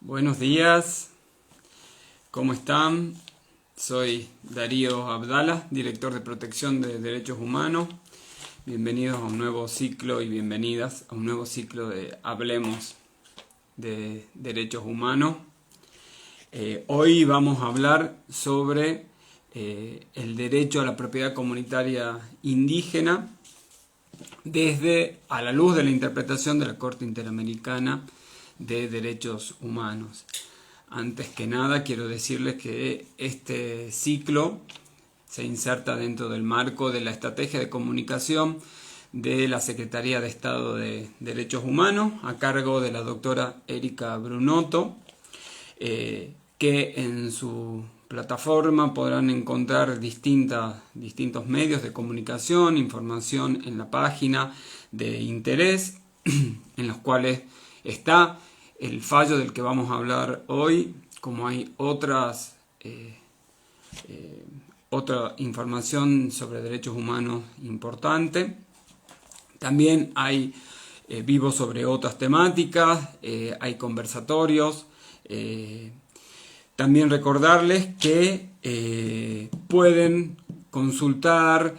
Buenos días, ¿cómo están? Soy Darío Abdala, director de Protección de Derechos Humanos. Bienvenidos a un nuevo ciclo y bienvenidas a un nuevo ciclo de Hablemos de Derechos Humanos. Hoy vamos a hablar sobre el derecho a la propiedad comunitaria indígena a la luz de la interpretación de la Corte Interamericana de Derechos Humanos. Antes que nada quiero decirles que este ciclo se inserta dentro del marco de la estrategia de comunicación de la Secretaría de Estado de Derechos Humanos a cargo de la doctora Erika Brunotto, que en su plataforma podrán encontrar distintos medios de comunicación, información en la página de interés, en los cuales está el fallo del que vamos a hablar hoy, como hay otra información sobre derechos humanos importante. También hay vivos sobre otras temáticas, hay conversatorios. También recordarles que pueden consultar,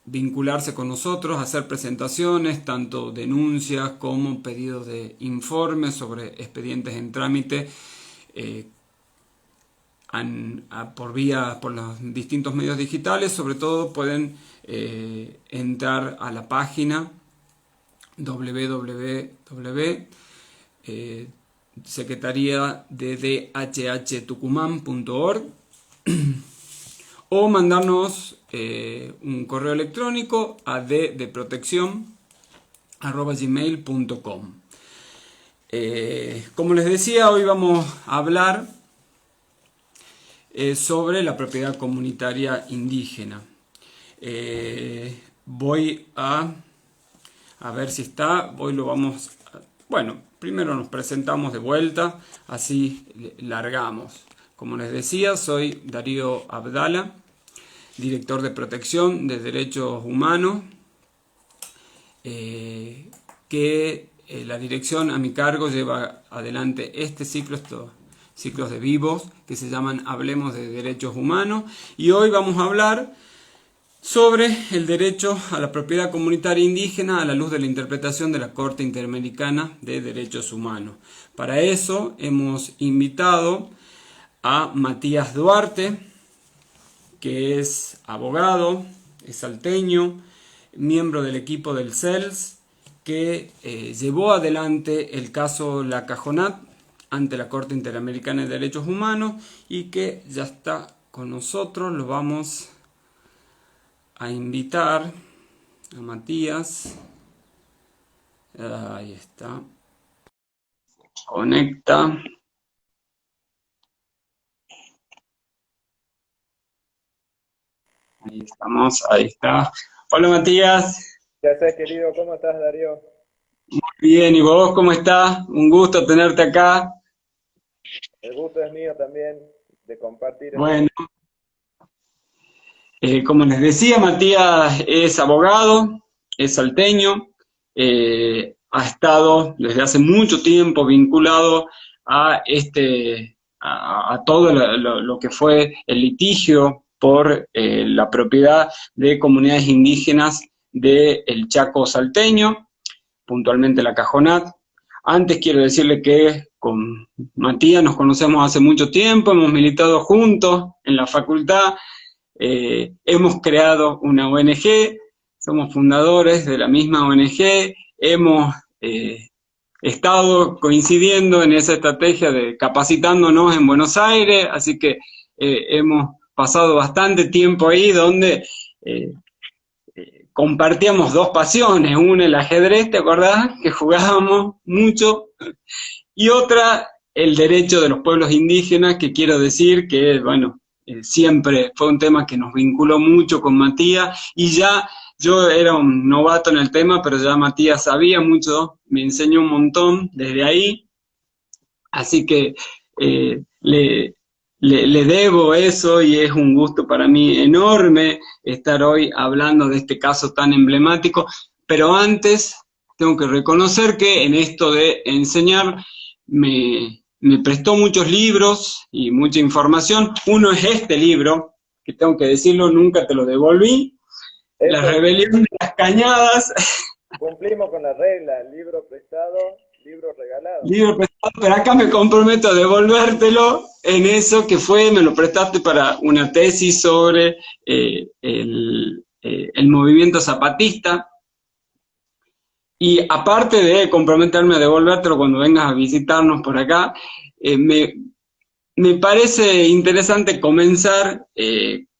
vincularse con nosotros, hacer presentaciones, tanto denuncias como pedidos de informes sobre expedientes en trámite por los distintos medios digitales. Sobre todo pueden entrar a la página www.secretariadedhhtucumán.org o mandarnos un correo electrónico a ddeproteccion@gmail.com. Como les decía, hoy vamos a hablar sobre la propiedad comunitaria indígena. Voy a ver si está. Bueno, primero nos presentamos de vuelta, así largamos. Como les decía, soy Darío Abdala, director de Protección de Derechos Humanos, la dirección a mi cargo lleva adelante estos ciclos de vivos que se llaman Hablemos de Derechos Humanos, y hoy vamos a hablar sobre el derecho a la propiedad comunitaria indígena a la luz de la interpretación de la Corte Interamericana de Derechos Humanos. Para eso hemos invitado a Matías Duarte, que es abogado, es salteño, miembro del equipo del CELS, que llevó adelante el caso La Cajonat ante la Corte Interamericana de Derechos Humanos y que ya está con nosotros. Lo vamos a invitar a Matías. Ahí está. Conecta. Ahí estamos, ahí está. Hola Matías. Ya estás, querido, ¿cómo estás, Darío? Bien, ¿y vos cómo estás? Un gusto tenerte acá. El gusto es mío también de compartir Bueno, esto. como les decía, Matías es abogado, es salteño, ha estado desde hace mucho tiempo vinculado a todo lo que fue el litigio por la propiedad de comunidades indígenas del Chaco salteño, puntualmente la Cajonat. Antes quiero decirle que con Matías nos conocemos hace mucho tiempo, hemos militado juntos en la facultad. Hemos creado una ONG, somos fundadores de la misma ONG, hemos estado coincidiendo en esa estrategia de capacitándonos en Buenos Aires, así que hemos pasado bastante tiempo ahí donde compartíamos dos pasiones, una el ajedrez, ¿te acordás? Que jugábamos mucho, y otra el derecho de los pueblos indígenas, que quiero decir que, bueno, siempre fue un tema que nos vinculó mucho con Matías, y ya yo era un novato en el tema, pero ya Matías sabía mucho, me enseñó un montón desde ahí, así que le debo eso y es un gusto para mí enorme estar hoy hablando de este caso tan emblemático, pero antes tengo que reconocer que en esto de enseñar me prestó muchos libros y mucha información. Uno es este libro, que tengo que decirlo, nunca te lo devolví, La Eso, rebelión de las cañadas. cumplimos con la regla, libro prestado, libro regalado. Libro prestado, pero acá me comprometo a devolvértelo en eso que fue, me lo prestaste para una tesis sobre el movimiento zapatista. Y aparte de comprometerme a devolvértelo cuando vengas a visitarnos por acá, me parece interesante comenzar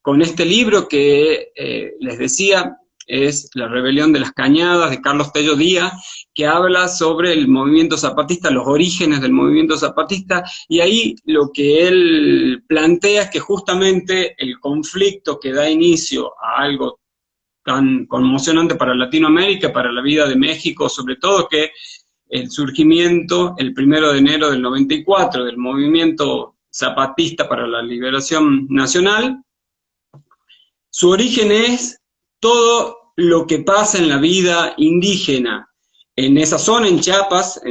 con este libro que les decía, es La rebelión de las cañadas, de Carlos Tello Díaz, que habla sobre el movimiento zapatista, los orígenes del movimiento zapatista, y ahí lo que él plantea es que justamente el conflicto que da inicio a algo tan conmocionante para Latinoamérica, para la vida de México, sobre todo que el surgimiento, el 1 de enero del 94, del movimiento zapatista para la liberación nacional, su origen es todo lo que pasa en la vida indígena, en esa zona, en Chiapas,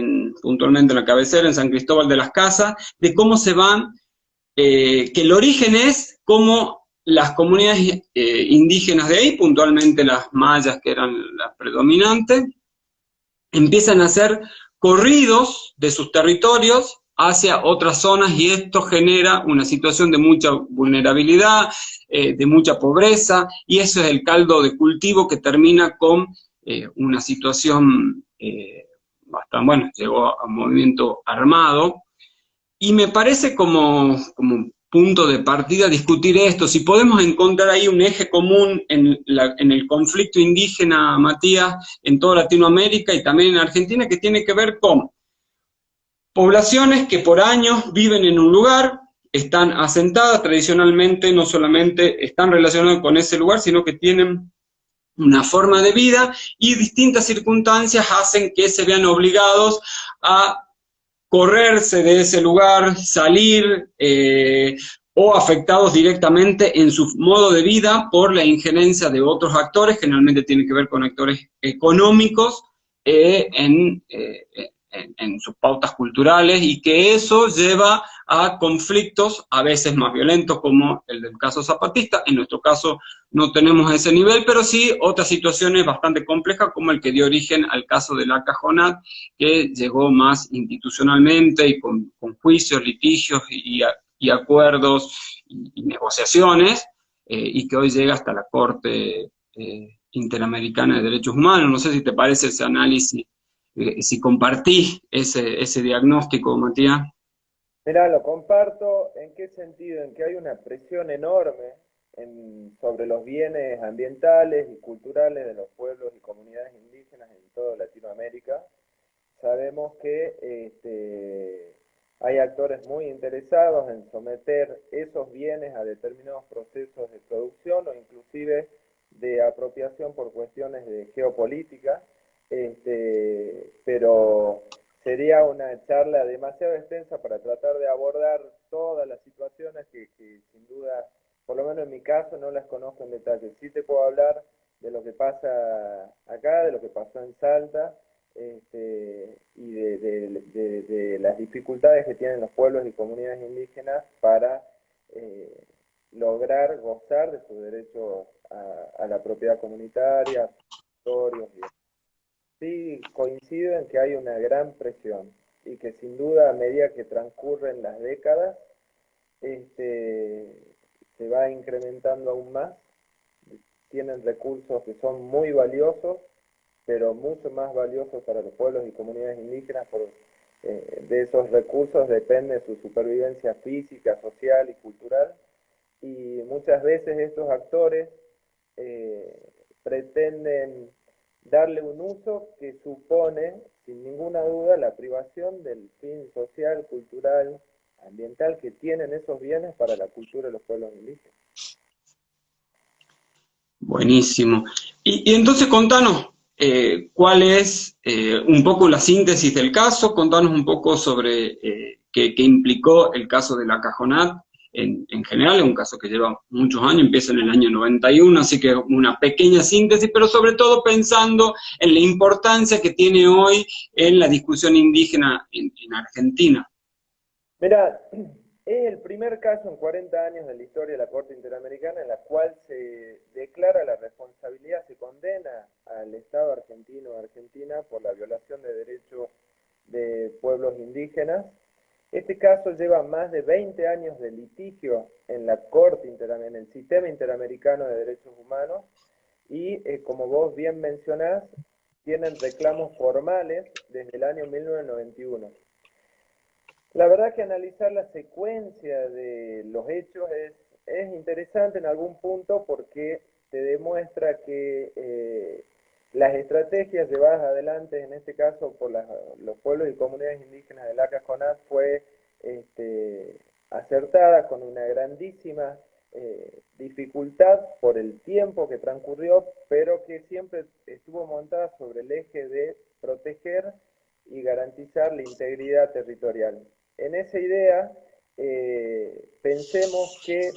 puntualmente en la cabecera, en San Cristóbal de las Casas, de cómo se van, que el origen es cómo las comunidades indígenas de ahí, puntualmente las mayas, que eran las predominantes, empiezan a hacer corridos de sus territorios hacia otras zonas, y esto genera una situación de mucha vulnerabilidad, de mucha pobreza, y eso es el caldo de cultivo que termina con una situación bastante, bueno, llegó a un movimiento armado, y me parece como punto de partida discutir esto, si podemos encontrar ahí un eje común en el conflicto indígena, Matías, en toda Latinoamérica y también en Argentina, que tiene que ver con poblaciones que por años viven en un lugar, están asentadas tradicionalmente, no solamente están relacionadas con ese lugar, sino que tienen una forma de vida, y distintas circunstancias hacen que se vean obligados a correrse de ese lugar, salir, o afectados directamente en su modo de vida por la injerencia de otros actores, generalmente tiene que ver con actores económicos, en sus pautas culturales, y que eso lleva a conflictos a veces más violentos, como el del caso zapatista. En nuestro caso no tenemos ese nivel, pero sí otras situaciones bastante complejas, como el que dio origen al caso de la Cajonat, que llegó más institucionalmente y con juicios, litigios y acuerdos y negociaciones, y que hoy llega hasta la Corte Interamericana de Derechos Humanos. No sé si te parece ese análisis, si compartís ese diagnóstico, Matías. Mirá, lo comparto. ¿En qué sentido? En que hay una presión enorme sobre los bienes ambientales y culturales de los pueblos y comunidades indígenas en toda Latinoamérica. Sabemos que hay actores muy interesados en someter esos bienes a determinados procesos de producción o inclusive de apropiación por cuestiones de geopolítica, pero sería una charla demasiado extensa para tratar de abordar todas las situaciones que sin duda, por lo menos en mi caso, no las conozco en detalle. Sí te puedo hablar de lo que pasa acá, de lo que pasó en Salta, y de las dificultades que tienen los pueblos y comunidades indígenas para lograr gozar de sus derechos a la propiedad comunitaria, territorios. Sí, coincido en que hay una gran presión y que sin duda a medida que transcurren las décadas se va incrementando aún más. Tienen recursos que son muy valiosos, pero mucho más valiosos para los pueblos y comunidades indígenas. De esos recursos depende su supervivencia física, social y cultural, y muchas veces estos actores pretenden darle un uso que supone, sin ninguna duda, la privación del fin social, cultural, ambiental que tienen esos bienes para la cultura de los pueblos indígenas. Buenísimo. Y entonces contanos cuál es un poco la síntesis del caso, contanos un poco sobre qué implicó el caso de la Cajonat, en general, es un caso que lleva muchos años, empieza en el año 91, así que una pequeña síntesis, pero sobre todo pensando en la importancia que tiene hoy en la discusión indígena en Argentina. Mira, es el primer caso en 40 años de la historia de la Corte Interamericana en la cual se declara la responsabilidad, se condena al Estado argentino o Argentina por la violación de derechos de pueblos indígenas. Este caso lleva más de 20 años de litigio en la Corte Interamericana, en el Sistema Interamericano de Derechos Humanos, y como vos bien mencionás, tienen reclamos formales desde el año 1991. La verdad que analizar la secuencia de los hechos es interesante en algún punto porque te demuestra que las estrategias llevadas adelante, en este caso por los pueblos y comunidades indígenas de Laca-Conat, fue acertada con una grandísima dificultad por el tiempo que transcurrió, pero que siempre estuvo montada sobre el eje de proteger y garantizar la integridad territorial. En esa idea, pensemos que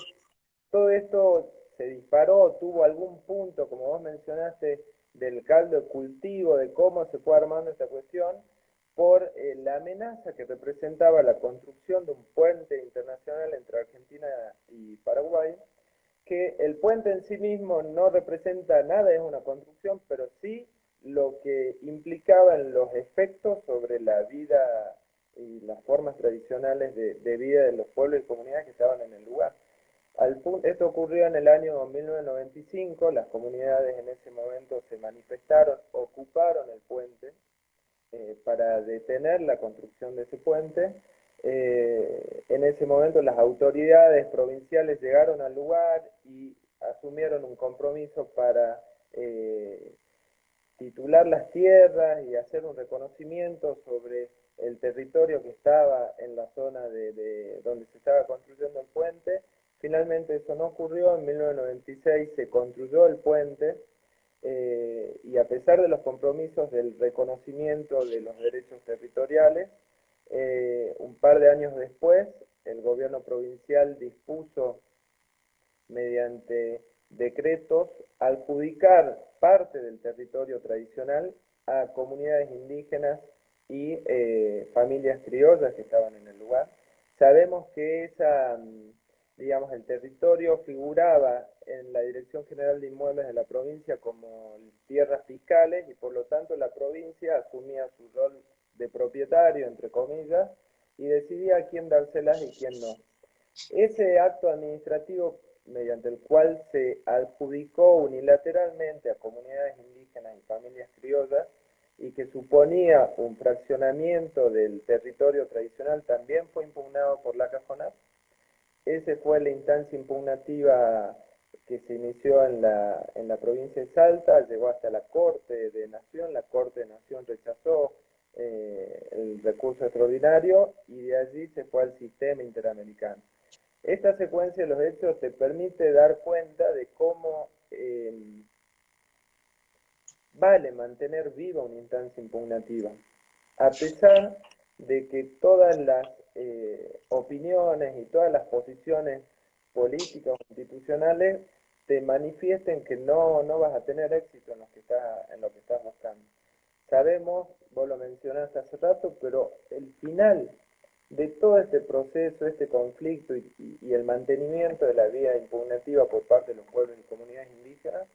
todo esto se disparó, tuvo algún punto, como vos mencionaste, del caldo de cultivo, de cómo se fue armando esta cuestión, por la amenaza que representaba la construcción de un puente internacional entre Argentina y Paraguay, que el puente en sí mismo no representa nada, es una construcción, pero sí lo que implicaba en los efectos sobre la vida y las formas tradicionales de vida de los pueblos y comunidades que estaban en el lugar. Esto ocurrió en el año 1995, las comunidades en ese momento se manifestaron, ocuparon el puente para detener la construcción de ese puente. En ese momento las autoridades provinciales llegaron al lugar y asumieron un compromiso para titular las tierras y hacer un reconocimiento sobre el territorio que estaba en la zona de donde se estaba construyendo el puente. Finalmente eso no ocurrió, en 1996 se construyó el puente y a pesar de los compromisos del reconocimiento de los derechos territoriales, un par de años después el gobierno provincial dispuso mediante decretos adjudicar parte del territorio tradicional a comunidades indígenas y familias criollas que estaban en el lugar. Sabemos que el territorio figuraba en la Dirección General de Inmuebles de la provincia como tierras fiscales y por lo tanto la provincia asumía su rol de propietario, entre comillas, y decidía a quién dárselas y quién no. Ese acto administrativo mediante el cual se adjudicó unilateralmente a comunidades indígenas y familias criollas y que suponía un fraccionamiento del territorio tradicional también fue impugnado por la CAFONAT. Esa fue la instancia impugnativa que se inició en la provincia de Salta, llegó hasta la Corte de Nación, la Corte de Nación rechazó el recurso extraordinario y de allí se fue al sistema interamericano. Esta secuencia de los hechos te permite dar cuenta de cómo vale mantener viva una instancia impugnativa, a pesar de que todas las opiniones y todas las posiciones políticas o institucionales te manifiesten que no vas a tener éxito en lo que estás buscando. Sabemos, vos lo mencionaste hace rato, pero el final de todo este proceso, este conflicto y el mantenimiento de la vía impugnativa por parte de los pueblos y comunidades indígenas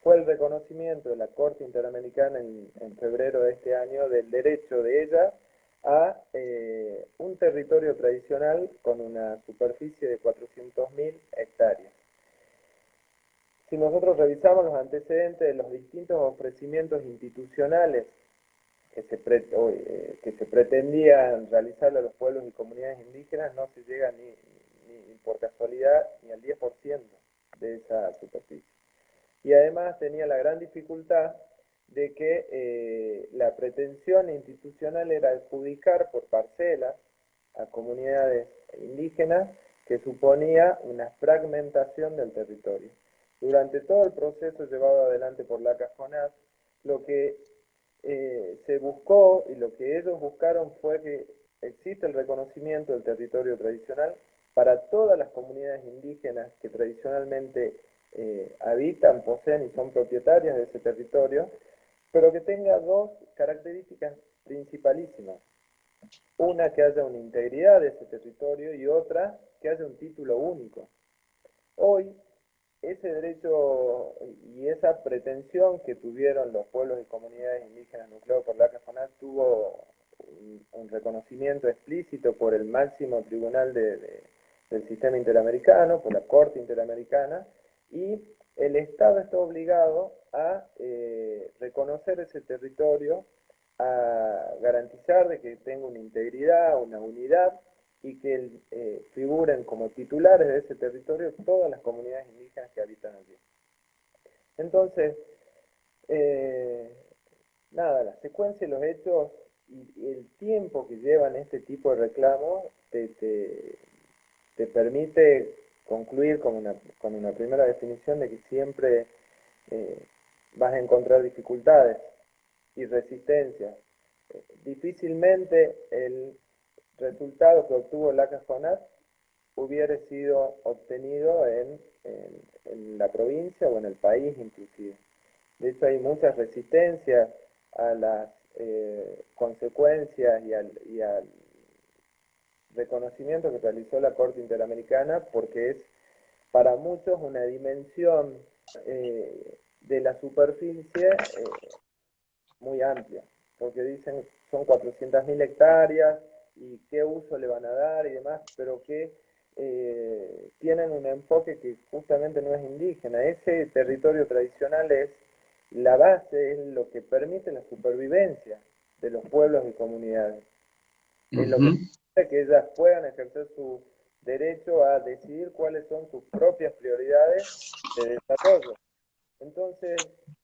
fue el reconocimiento de la Corte Interamericana en febrero de este año del derecho de ella a un territorio tradicional con una superficie de 400.000 hectáreas. Si nosotros revisamos los antecedentes de los distintos ofrecimientos institucionales que se pretendían realizarle a los pueblos y comunidades indígenas, no se llega ni por casualidad ni al 10% de esa superficie. Y además tenía la gran dificultad de que la pretensión institucional era adjudicar por parcelas a comunidades indígenas que suponía una fragmentación del territorio. Durante todo el proceso llevado adelante por la CAFONAT, lo que se buscó y lo que ellos buscaron fue que existe el reconocimiento del territorio tradicional, para todas las comunidades indígenas que tradicionalmente habitan, poseen y son propietarias de ese territorio, pero que tenga dos características principalísimas. Una, que haya una integridad de ese territorio, y otra, que haya un título único. Hoy, ese derecho y esa pretensión que tuvieron los pueblos y comunidades indígenas nucleados por la CAFONAT tuvo un reconocimiento explícito por el máximo tribunal del sistema interamericano, por la Corte Interamericana, y el Estado está obligado a reconocer ese territorio, a garantizar de que tenga una integridad, una unidad, y que figuren como titulares de ese territorio todas las comunidades indígenas que habitan allí. Entonces, nada, la secuencia de los hechos y el tiempo que llevan este tipo de reclamos te permite concluir con una primera definición de que siempre vas a encontrar dificultades y resistencias. Difícilmente el resultado que obtuvo la CAFONAT hubiera sido obtenido en la provincia o en el país inclusive. De hecho, hay muchas resistencias a las consecuencias y al reconocimiento que realizó la Corte Interamericana, porque es para muchos una dimensión de la superficie muy amplia, porque dicen son 400.000 hectáreas y qué uso le van a dar y demás, pero que tienen un enfoque que justamente no es indígena. Ese territorio tradicional es la base, es lo que permite la supervivencia de los pueblos y comunidades. Es lo que permite que ellas puedan ejercer su derecho a decidir cuáles son sus propias prioridades de desarrollo. Entonces,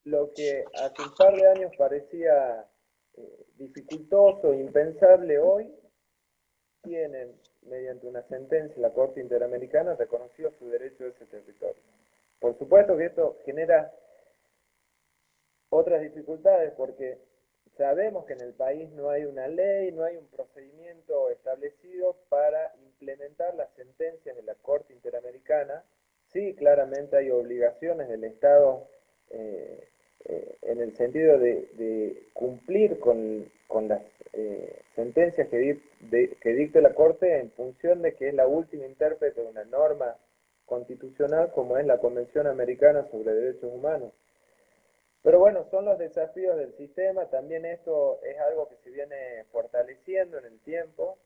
lo que hace un par de años parecía dificultoso, impensable, hoy tienen, mediante una sentencia, la Corte Interamericana reconoció su derecho a ese territorio. Por supuesto que esto genera otras dificultades, porque sabemos que en el país no hay una ley, no hay un procedimiento establecido para implementar las sentencias de la Corte Interamericana. Sí, claramente hay obligaciones del Estado en el sentido de cumplir con las sentencias que dicte la Corte, en función de que es la última intérprete de una norma constitucional como es la Convención Americana sobre Derechos Humanos. Pero bueno, son los desafíos del sistema. También esto es algo que se viene fortaleciendo en el tiempo,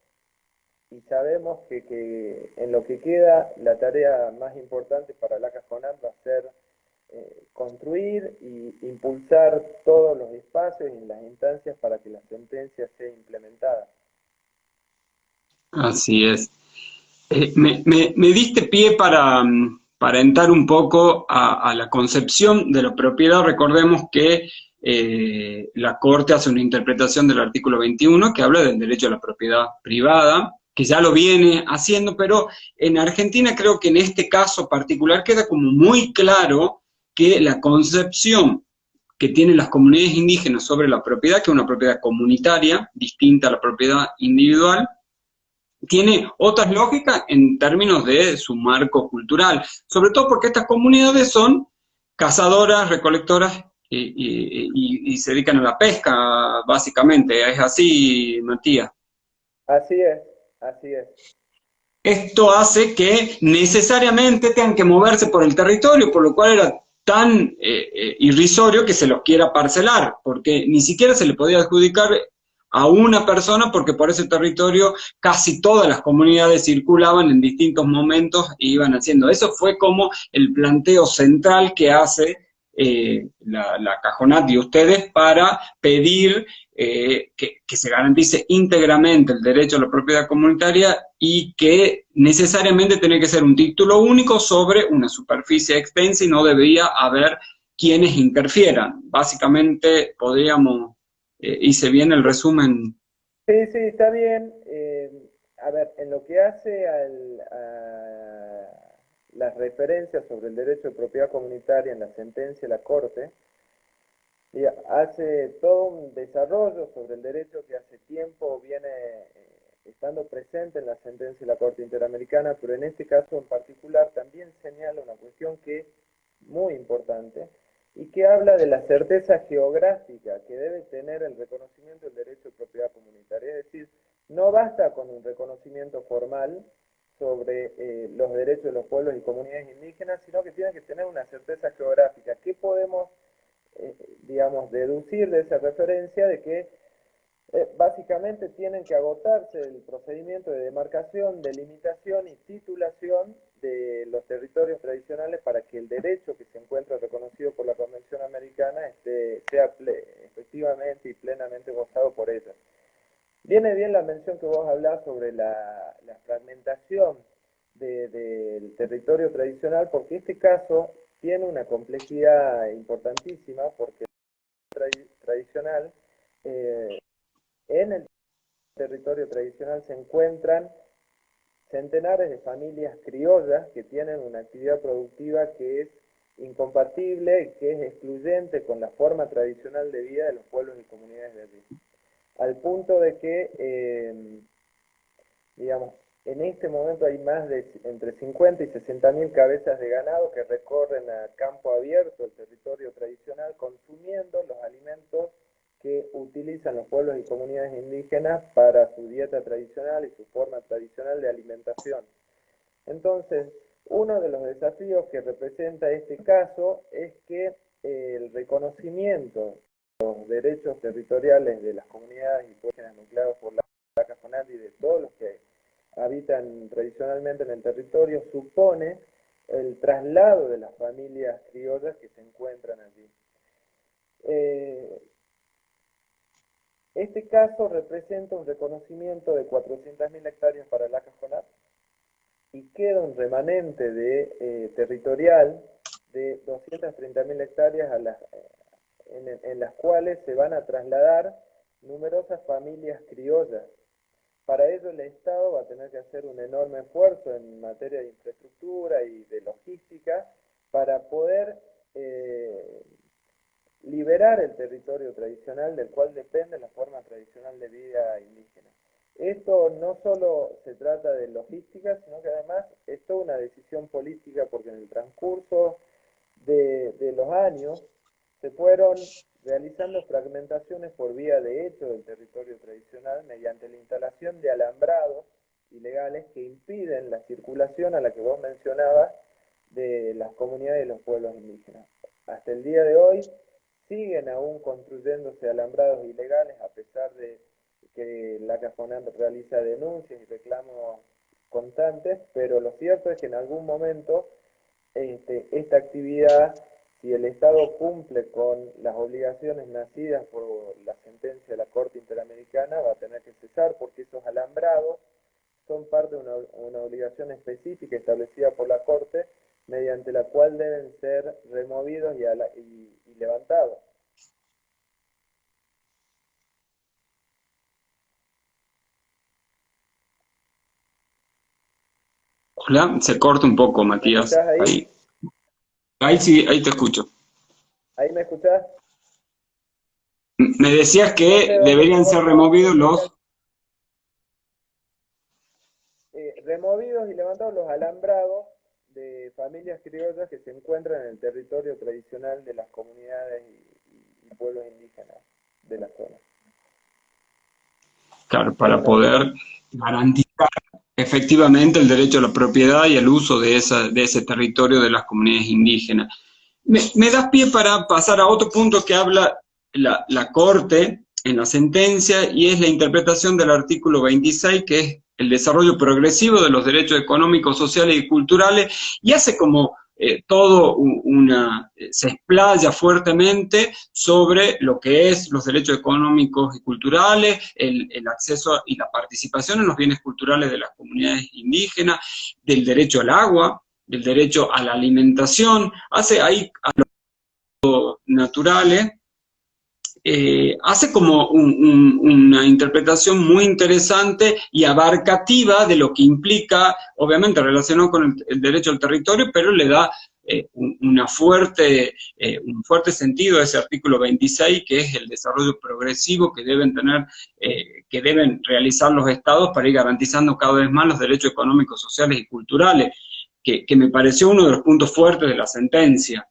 y sabemos que en lo que queda la tarea más importante para la CAFONAT va a ser construir y impulsar todos los espacios y las instancias para que la sentencia sea implementada. Así es. Me diste pie para entrar un poco a la concepción de la propiedad. Recordemos que la Corte hace una interpretación del artículo 21 que habla del derecho a la propiedad privada, que ya lo viene haciendo, pero en Argentina creo que en este caso particular queda como muy claro que la concepción que tienen las comunidades indígenas sobre la propiedad, que es una propiedad comunitaria, distinta a la propiedad individual, tiene otras lógicas en términos de su marco cultural, sobre todo porque estas comunidades son cazadoras, recolectoras y se dedican a la pesca, básicamente. ¿Es así, Matías? Así es, así es. Esto hace que necesariamente tengan que moverse por el territorio, por lo cual era tan irrisorio que se los quiera parcelar, porque ni siquiera se le podía adjudicar a una persona, porque por ese territorio casi todas las comunidades circulaban en distintos momentos e iban haciendo. Eso fue como el planteo central que hace la Cajonat y ustedes para pedir que se garantice íntegramente el derecho a la propiedad comunitaria y que necesariamente tiene que ser un título único sobre una superficie extensa y no debería haber quienes interfieran. Básicamente podríamos, hice bien el resumen. Sí, sí, está bien. A ver, en lo que hace a las referencias sobre el derecho de propiedad comunitaria en la sentencia de la Corte, hace todo un desarrollo sobre el derecho que hace tiempo viene estando presente en la sentencia de la Corte Interamericana, pero en este caso en particular también señala una cuestión que es muy importante y que habla de la certeza geográfica que debe tener el reconocimiento del derecho de propiedad comunitaria. Es decir, no basta con un reconocimiento formal sobre los derechos de los pueblos y comunidades indígenas, sino que tiene que tener una certeza geográfica. ¿Qué podemos, digamos, deducir de esa referencia? De que básicamente tienen que agotarse el procedimiento de demarcación, delimitación y titulación de los territorios tradicionales para que el derecho que se encuentra reconocido por la Convención Americana sea efectivamente y plenamente gozado por ella. Viene bien la mención que vos hablás sobre la fragmentación del territorio tradicional, porque este caso tiene una complejidad importantísima, porque el tradicional en el territorio tradicional se encuentran centenares de familias criollas que tienen una actividad productiva que es incompatible y que es excluyente con la forma tradicional de vida de los pueblos y comunidades de allí. Al punto de que, digamos, en este momento hay más de entre 50 y 60.000 cabezas de ganado que recorren a campo abierto el territorio tradicional consumiendo los alimentos que utilizan los pueblos y comunidades indígenas para su dieta tradicional y su forma tradicional de alimentación. Entonces, uno de los desafíos que representa este caso es que el reconocimiento de los derechos territoriales de las comunidades y pueblos nucleados por la CONADI y de todos los que habitan tradicionalmente en el territorio supone el traslado de las familias criollas que se encuentran allí. Este caso representa un reconocimiento de 400.000 hectáreas para la CONADI y queda un remanente territorial de 230.000 hectáreas en las cuales se van a trasladar numerosas familias criollas. Para ello el Estado va a tener que hacer un enorme esfuerzo en materia de infraestructura y de logística para poder liberar el territorio tradicional del cual depende la forma tradicional de vida indígena. Esto no solo se trata de logística, sino que además es toda una decisión política, porque en el transcurso de los años se fueron realizando fragmentaciones por vía de hecho del territorio tradicional mediante la instalación de alambrados ilegales que impiden la circulación a la que vos mencionabas de las comunidades y los pueblos indígenas. Hasta el día de hoy siguen aún construyéndose alambrados ilegales a pesar de que la CONADI realiza denuncias y reclamos constantes, pero lo cierto es que en algún momento esta actividad, si el Estado cumple con las obligaciones nacidas por la sentencia de la Corte Interamericana, va a tener que cesar, porque esos alambrados son parte de una obligación específica establecida por la Corte, mediante la cual deben ser removidos y levantados. Hola, se corta un poco, Matías. ¿Me escuchás ahí? Ahí sí, ahí te escucho. ¿Ahí me escuchás? Me decías que deberían ser removidos los... removidos y levantados los alambrados de familias criollas que se encuentran en el territorio tradicional de las comunidades y pueblos indígenas de la zona. Claro, para poder garantizar efectivamente el derecho a la propiedad y el uso de ese territorio de las comunidades indígenas. Me das pie para pasar a otro punto que habla la Corte en la sentencia, y es la interpretación del artículo 26, que es el desarrollo progresivo de los derechos económicos, sociales y culturales, y hace como se explaya fuertemente sobre lo que es los derechos económicos y culturales, el acceso y la participación en los bienes culturales de las comunidades indígenas, del derecho al agua, del derecho a la alimentación, hace ahí a los naturales, hace como una interpretación muy interesante y abarcativa de lo que implica, obviamente relacionado con el derecho al territorio, pero le da un fuerte sentido a ese artículo 26, que es el desarrollo progresivo que deben realizar los estados para ir garantizando cada vez más los derechos económicos, sociales y culturales, que me pareció uno de los puntos fuertes de la sentencia.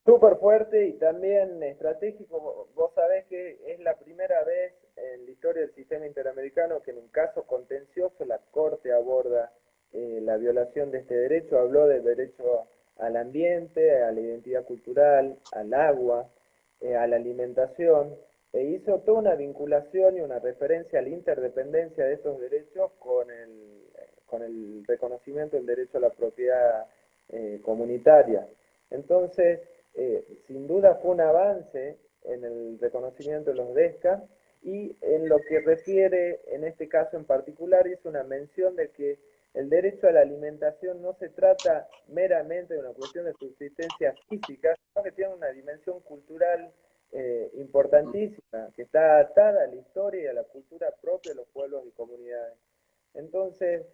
Súper fuerte y también estratégico. Vos sabés que es la primera vez en la historia del sistema interamericano que en un caso contencioso la Corte aborda la violación de este derecho. Habló del derecho al ambiente, a la identidad cultural, al agua, a la alimentación, e hizo toda una vinculación y una referencia a la interdependencia de estos derechos con el reconocimiento del derecho a la propiedad comunitaria. Entonces, sin duda fue un avance en el reconocimiento de los DESCA, y en lo que refiere en este caso en particular hizo una mención de que el derecho a la alimentación no se trata meramente de una cuestión de subsistencia física, sino que tiene una dimensión cultural importantísima, que está atada a la historia y a la cultura propia de los pueblos y comunidades. Entonces,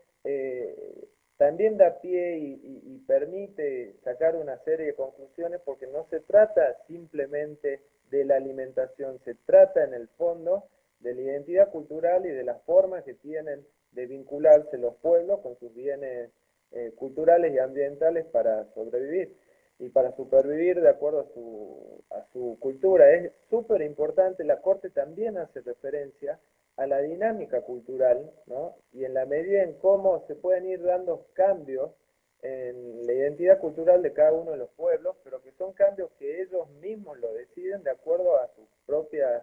también da pie y permite sacar una serie de conclusiones, porque no se trata simplemente de la alimentación, se trata en el fondo de la identidad cultural y de las formas que tienen de vincularse los pueblos con sus bienes culturales y ambientales para sobrevivir y para supervivir de acuerdo a su cultura. Es súper importante. La Corte también hace referencia a la dinámica cultural, ¿no? Y en la medida en cómo se pueden ir dando cambios en la identidad cultural de cada uno de los pueblos, pero que son cambios que ellos mismos lo deciden de acuerdo a sus propias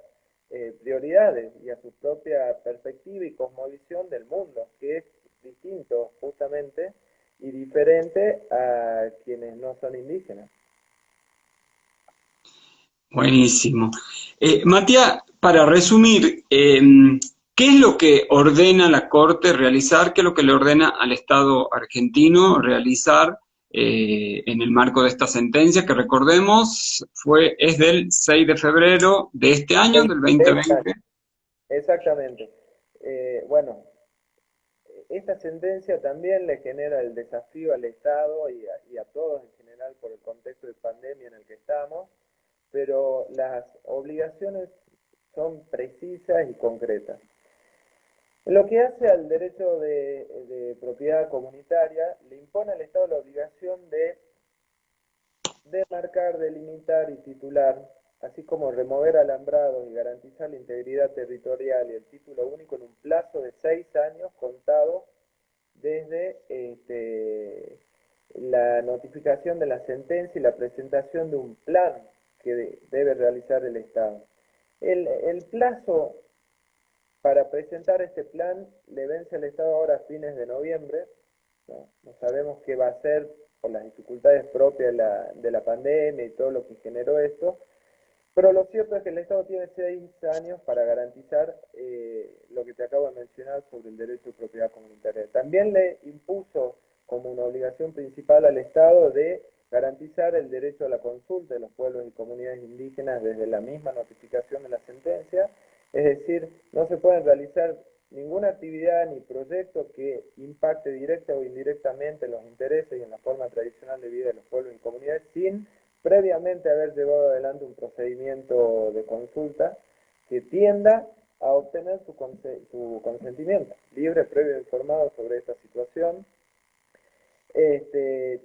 prioridades y a su propia perspectiva y cosmovisión del mundo, que es distinto justamente y diferente a quienes no son indígenas. Buenísimo. Matías, para resumir, ¿qué es lo que ordena la Corte realizar? ¿Qué es lo que le ordena al Estado argentino realizar en el marco de esta sentencia? Que recordemos, es del 6 de febrero de este año, del 2020. Exactamente. Bueno, esta sentencia también le genera el desafío al Estado y a todos en general por el contexto de pandemia en el que estamos, pero las obligaciones son precisas y concretas. En lo que hace al derecho de propiedad comunitaria, le impone al Estado la obligación de demarcar, delimitar y titular, así como remover alambrados y garantizar la integridad territorial y el título único en un plazo de 6 años contados desde la notificación de la sentencia y la presentación de un plan que debe realizar el Estado. El plazo para presentar este plan le vence al Estado ahora a fines de noviembre. No sabemos qué va a hacer por las dificultades propias de la pandemia y todo lo que generó esto, pero lo cierto es que el Estado tiene 6 años para garantizar lo que te acabo de mencionar sobre el derecho de propiedad comunitaria. También le impuso como una obligación principal al Estado de garantizar el derecho a la consulta de los pueblos y comunidades indígenas desde la misma notificación de la sentencia. Es decir, no se pueden realizar ninguna actividad ni proyecto que impacte directa o indirectamente en los intereses y en la forma tradicional de vida de los pueblos y comunidades sin previamente haber llevado adelante un procedimiento de consulta que tienda a obtener su consentimiento libre, previo e informado sobre esta situación.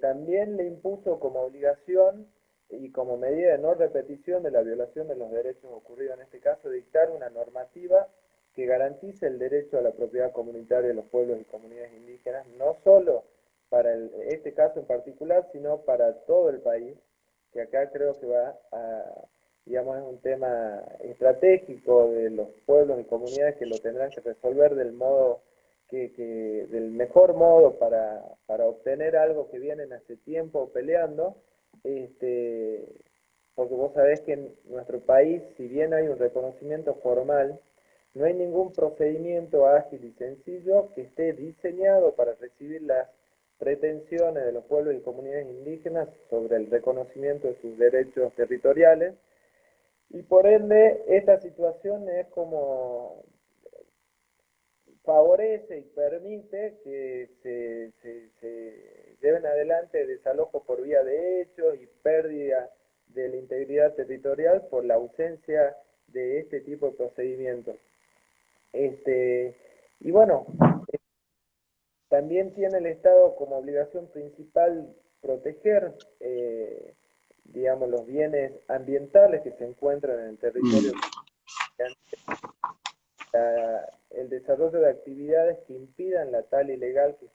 También le impuso como obligación y como medida de no repetición de la violación de los derechos ocurridos en este caso, dictar una normativa que garantice el derecho a la propiedad comunitaria de los pueblos y comunidades indígenas, no solo para este caso en particular, sino para todo el país, que acá creo que digamos, es un tema estratégico de los pueblos y comunidades que lo tendrán que resolver del mejor modo para obtener algo que vienen hace tiempo peleando, porque vos sabés que en nuestro país, si bien hay un reconocimiento formal, no hay ningún procedimiento ágil y sencillo que esté diseñado para recibir las pretensiones de los pueblos y comunidades indígenas sobre el reconocimiento de sus derechos territoriales, y por ende esta situación es como favorece y permite que lleven adelante desalojo por vía de hechos y pérdida de la integridad territorial por la ausencia de este tipo de procedimientos. Y bueno, también tiene el Estado como obligación principal proteger, digamos, los bienes ambientales que se encuentran en el territorio. El desarrollo de actividades que impidan la tala ilegal que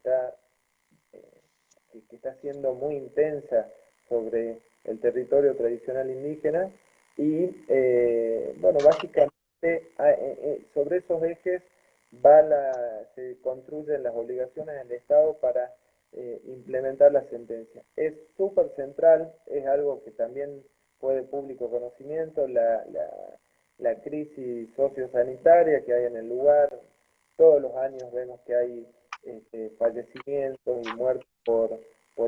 está siendo muy intensa sobre el territorio tradicional indígena y, bueno, básicamente sobre esos ejes se construyen las obligaciones del Estado para implementar la sentencia. Es súper central, es algo que también fue de público conocimiento, la crisis sociosanitaria que hay en el lugar. Todos los años vemos que hay fallecimientos y muertes por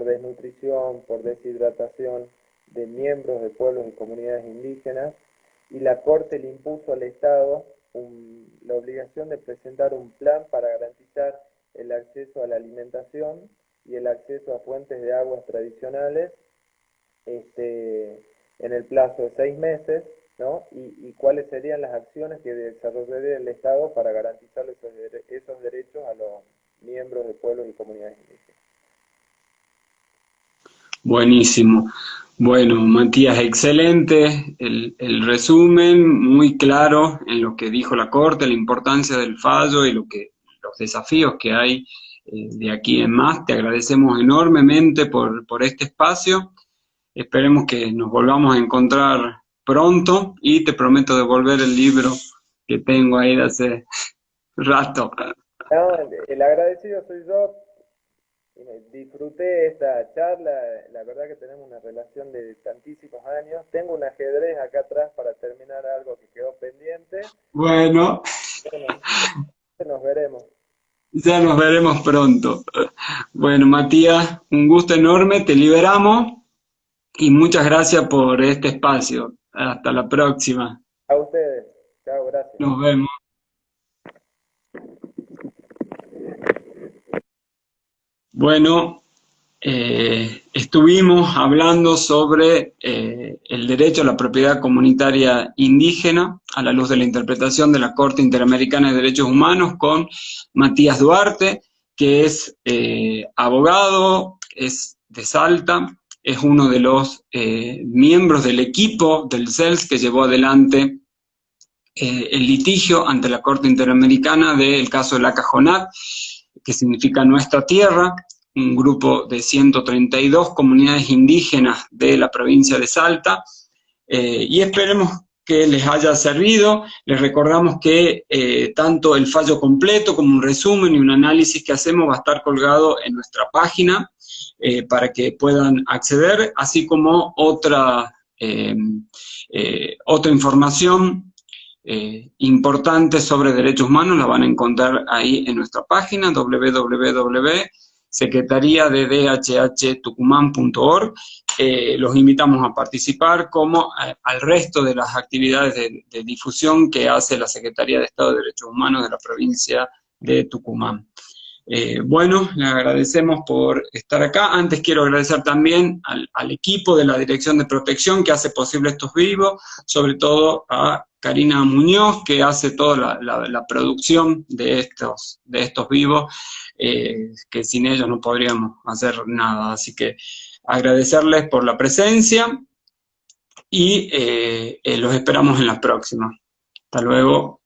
desnutrición, por deshidratación de miembros de pueblos y comunidades indígenas, y la Corte le impuso al Estado la obligación de presentar un plan para garantizar el acceso a la alimentación y el acceso a fuentes de aguas tradicionales en el plazo de 6 meses, ¿no? Y cuáles serían las acciones que desarrollaría el Estado para garantizar esos derechos a los miembros de pueblos y comunidades indígenas. Buenísimo. Bueno, Matías, excelente el resumen, muy claro en lo que dijo la Corte, la importancia del fallo y los desafíos que hay de aquí en más. Te agradecemos enormemente por este espacio. Esperemos que nos volvamos a encontrar pronto y te prometo devolver el libro que tengo ahí de hace rato. No, el agradecido soy yo. Disfruté esta charla, la verdad que tenemos una relación de tantísimos años. Tengo un ajedrez acá atrás para terminar algo que quedó pendiente. Bueno, Nos veremos. ya nos veremos pronto. Bueno, Matías, un gusto enorme, te liberamos y muchas gracias por este espacio. Hasta la próxima. A ustedes. Chao, gracias. Nos vemos. Bueno, estuvimos hablando sobre el derecho a la propiedad comunitaria indígena a la luz de la interpretación de la Corte Interamericana de Derechos Humanos con Matías Duarte, que es abogado, es de Salta, es uno de los miembros del equipo del CELS que llevó adelante el litigio ante la Corte Interamericana del caso de la Cajonat, que significa Nuestra Tierra, un grupo de 132 comunidades indígenas de la provincia de Salta, y esperemos que les haya servido. Les recordamos que tanto el fallo completo como un resumen y un análisis que hacemos va a estar colgado en nuestra página para que puedan acceder, así como otra información importante sobre derechos humanos la van a encontrar ahí en nuestra página www.secretariadedhhtucumán.org. Los invitamos a participar como al resto de las actividades de difusión que hace la Secretaría de Estado de Derechos Humanos de la provincia de Tucumán. Bueno, le agradecemos por estar acá. Antes quiero agradecer también al equipo de la Dirección de Protección que hace posible estos vivos, sobre todo a Karina Muñoz, que hace toda la producción de estos vivos, que sin ellos no podríamos hacer nada. Así que agradecerles por la presencia y los esperamos en la próxima. Hasta luego.